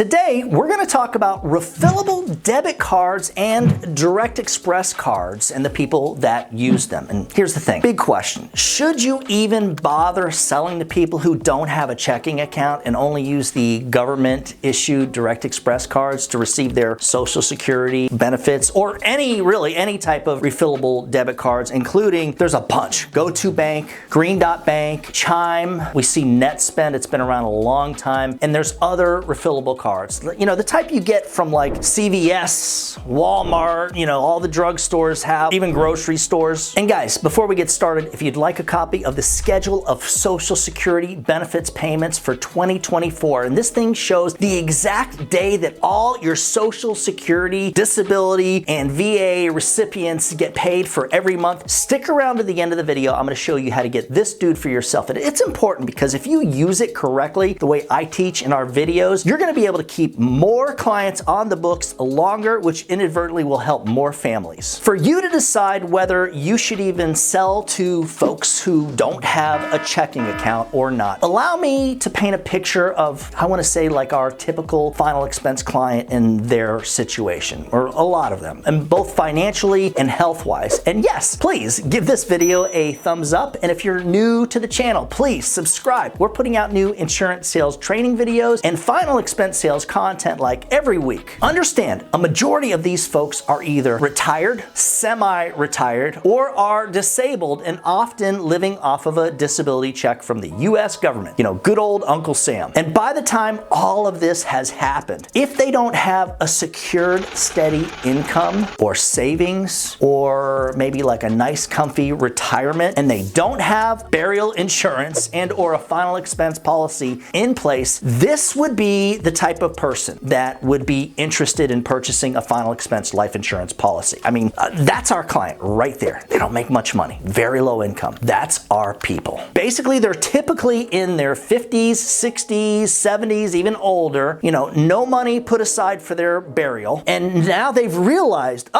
Today, we're going to talk about refillable debit cards and direct express cards and the people that use them. And here's the thing, big question. Should you even bother selling to people who don't have a checking account and only use the government issued direct express cards to receive their Social Security benefits or any type of refillable debit cards, including there's a bunch. GoToBank, Green Dot Bank, Chime, we see NetSpend, it's been around a long time, and there's other refillable cards. You know, the type you get from like CVS, Walmart, you know, all the drugstores have, even grocery stores. And guys, before we get started, if you'd like a copy of the schedule of Social Security benefits payments for 2024, and this thing shows the exact day that all your Social Security, disability, and VA recipients get paid for every month, stick around to the end of the video. I'm going to show you how to get this dude for yourself. And it's important because if you use it correctly, the way I teach in our videos, you're going to be able to keep more clients on the books longer, which inadvertently will help more families. For you to decide whether you should even sell to folks who don't have a checking account or not, allow me to paint a picture of, I want to say, like our typical final expense client in their situation, or a lot of them, and both financially and health-wise. And yes, please give this video a thumbs up. And if you're new to the channel, please subscribe. We're putting out new insurance sales training videos and final expense sales content like every week. Understand, a majority of these folks are either retired, semi-retired, or are disabled and often living off of a disability check from the US government. You know, good old Uncle Sam. And by the time all of this has happened, if they don't have a secured, steady income or savings, or maybe like a nice, comfy retirement, and they don't have burial insurance and or a final expense policy in place, this would be the type of person that would be interested in purchasing a final expense life insurance policy. I mean, that's our client right there. They don't make much money, very low income. That's our people. Basically, they're typically in their 50s, 60s, 70s, even older, you know, no money put aside for their burial. And now they've realized,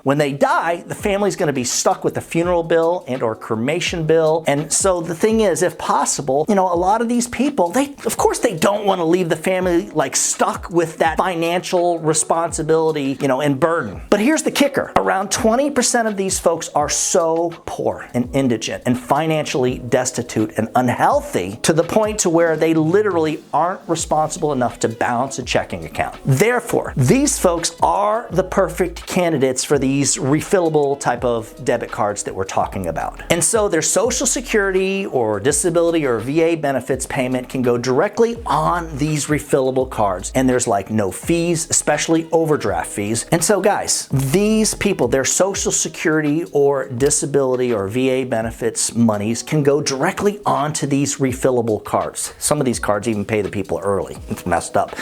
when they die, the family's going to be stuck with a funeral bill and or cremation bill. And so the thing is, if possible, you know, a lot of these people, of course they don't want to leave the family like stuck with that financial responsibility, you know, and burden. But here's the kicker. Around 20% of these folks are so poor and indigent and financially destitute and unhealthy to the point to where they literally aren't responsible enough to balance a checking account. Therefore, these folks are the perfect candidates for these refillable type of debit cards that we're talking about. And so their Social Security or disability or VA benefits payment can go directly on these refillable cards. And there's like no fees, especially overdraft fees. And so guys, these people, their Social Security or disability or VA benefits monies can go directly onto these refillable cards. Some of these cards even pay the people early. It's messed up.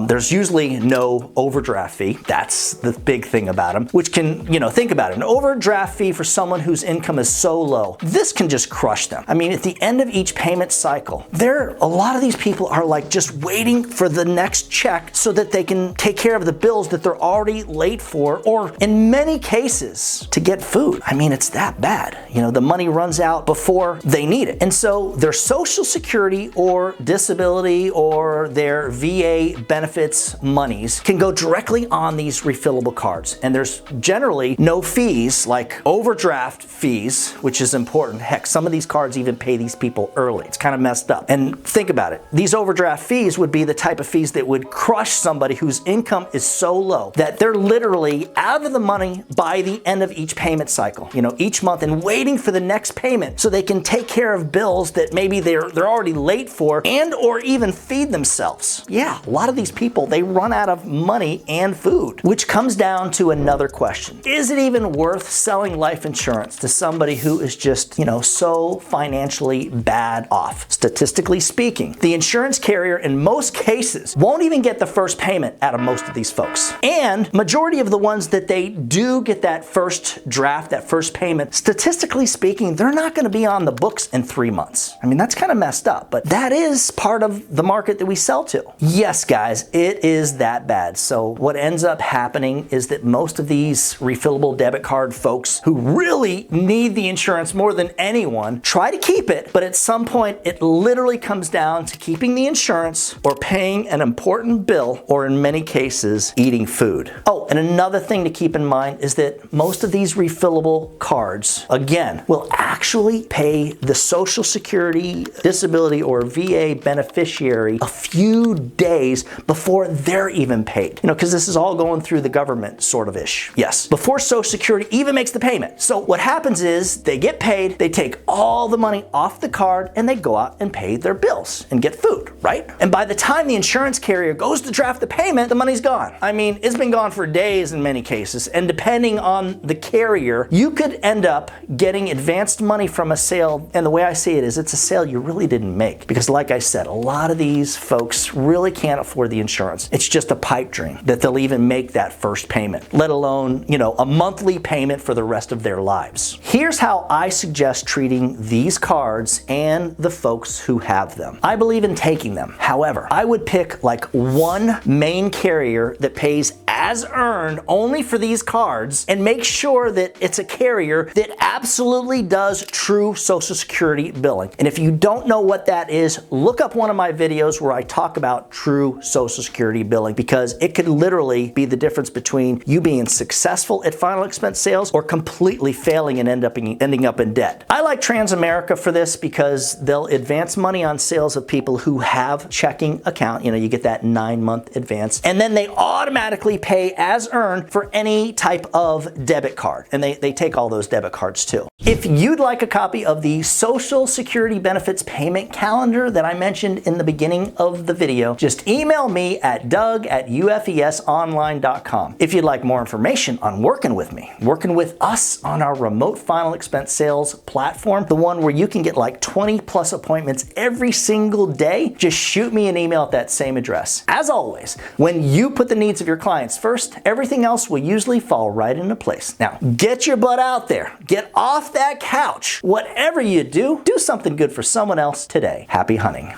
There's usually no overdraft fee. That's the big thing about them, which can, you know, think about it. An overdraft fee for someone whose income is so low, this can just crush them. I mean, at the end of each payment cycle, a lot of these people are like just waiting for the next check so that they can take care of the bills that they're already late for, or in many cases, to get food. I mean, it's that bad. You know, the money runs out before they need it. And so their Social Security or disability or their VA benefits monies can go directly on these refillable cards. And there's generally no fees like overdraft fees, which is important. Heck, some of these cards even pay these people early. It's kind of messed up. And think about it. These overdraft fees would be the type of fees that would crush somebody whose income is so low that they're literally out of the money by the end of each payment cycle, you know, each month, and waiting for the next payment so they can take care of bills that maybe they're already late for and or even feed themselves. Yeah, a lot of these people, they run out of money and food, which comes down to another question. Is it even worth selling life insurance to somebody who is just, you know, so financially bad off? Statistically speaking, the insurance carrier in most cases won't even get the first payment out of most of these folks. And majority of the ones that they do get that first draft, that first payment, statistically speaking, they're not going to be on the books in 3 months. I mean, that's kind of messed up, but that is part of the market that we sell to. Yes, guys, it is that bad. So what ends up happening is that most of these refillable debit card folks who really need the insurance more than anyone try to keep it, but at some point it literally comes down to keeping the insurance or paying an important bill or in many cases eating food. Oh, and another thing to keep in mind is that most of these refillable cards, again, will actually pay the Social Security, disability, or VA beneficiary a few days before they're even paid. You know, because this is all going through the government sort of ish. Yes, before Social Security even makes the payment. So what happens is they get paid, they take all the money off the card, and they go out and pay their bills and get food, right? And by the time the insurance carrier goes to draft the payment, the money's gone. I mean, it's been gone for days in many cases, and depending on the carrier, you could end up getting advanced money from a sale, and the way I see it is it's a sale you really didn't make. Because like I said, a lot of these folks really can't afford the insurance. It's just a pipe dream that they'll even make that first payment, let alone, you know, a monthly payment for the rest of their lives. Here's how I suggest treating these cards and the folks who have them. I believe in taking them. However, I would pick like one main carrier that pays as earned only for these cards and make sure that it's a carrier that absolutely does true Social Security billing. And if you don't know what that is, look up one of my videos where I talk about true Social Security billing, because it could literally be the difference between you being successful at final expense sales or completely failing and ending up in debt. I like Transamerica for this because they'll advance money on sales of people who have checking account. You know, you get that 9-month advance, and then they automatically pay as earned for any type of debit card, and they take all those debit cards too. If you'd like a copy of the Social Security benefits payment calendar that I mentioned in the beginning of the video, just email me at doug@ufesonline.com. If you'd like more information on working with me, working with us on our remote final expense sales platform, the one where you can get like 20+ appointments every single day, just shoot me an email at that same address. As always, when you put the needs of your clients first, everything else will usually fall right into place. Now, get your butt out there. Get off that couch. Whatever you do, do something good for someone else today. Happy hunting.